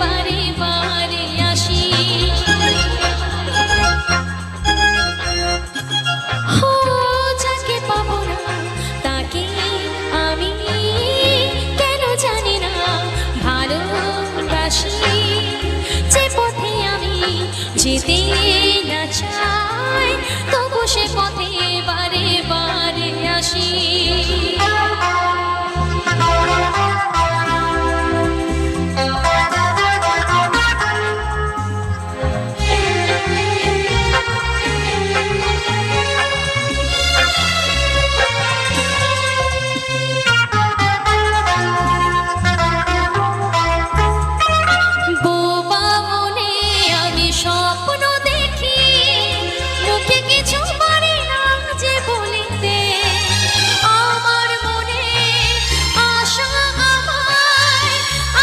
বারে বারে আসি। ও যাকে পাবো না তাকে আমি কেন জানি না ভালোবাসি। যে পথে আমি যেতে না চাই তবু সে পথে বারে বারে আসি। বোবা মনে আমি স্বপ্ন দেখি, মুখে কিছু পারি না যে বলিতে। আমার মনে আশা আমায়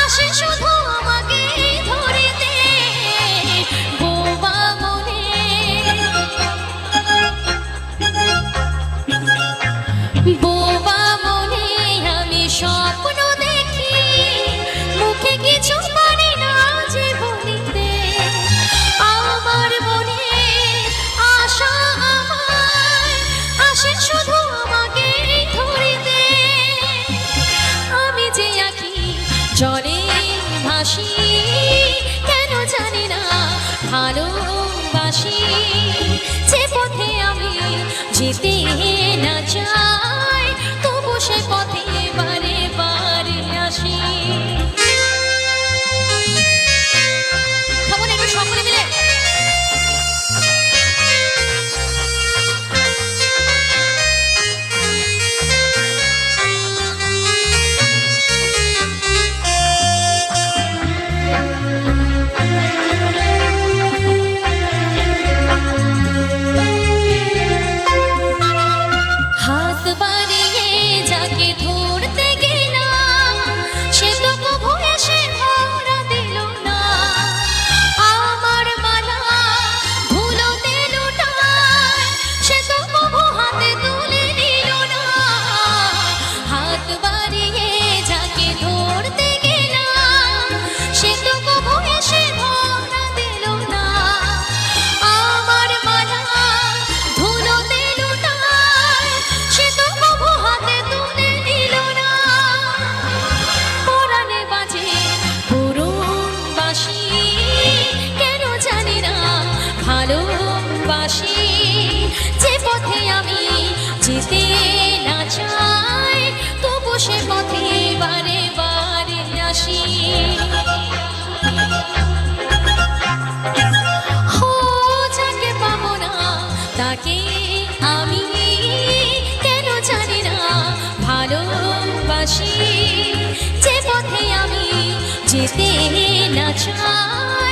আসে শুধু আমাকে ধরিতে। বোবা মনে বোবা মনে আমি স্বপ্ন দেখি, মুখে কিছু পারি না যে বলিতে। আমার মনে আশা আমায় আসে শুধু আমাকে ধরিতে। আমি যে আঁকি জলে ভাসি, কেন জানি না ভালোবাসি। যে পথে আমি যেতে না চাই তবু সে পথে বারে বারে আসি। খাবো না একটু সকলে মিলে? হাত বাড়িয়ে যাকে ধরতে গেলাম সে তো কভু এসে ধরা দিল না। আমার মালা ধুলোতে লুটায় সে তো কভু হাতে তুলে নিল না। হাত বাড়িয়ে যাকে ধরতে গেলাম সে তো কভু এসে ধরা দিল না। আমার মালা ধুলোতে লুটায় সে তো কভু হাতে তুলে নিল না। পরাণে বাজে পুরুন বাঁশি, কেন জানি না ভালোবাসি। যে পথে আমি যেতে না চাই তবু সে পথে বারে বারে আসি। ও যাকে পাবো না তাকে আমি কেন জানি না ভালোবাসি। যে পথে আমি যেতে না চাই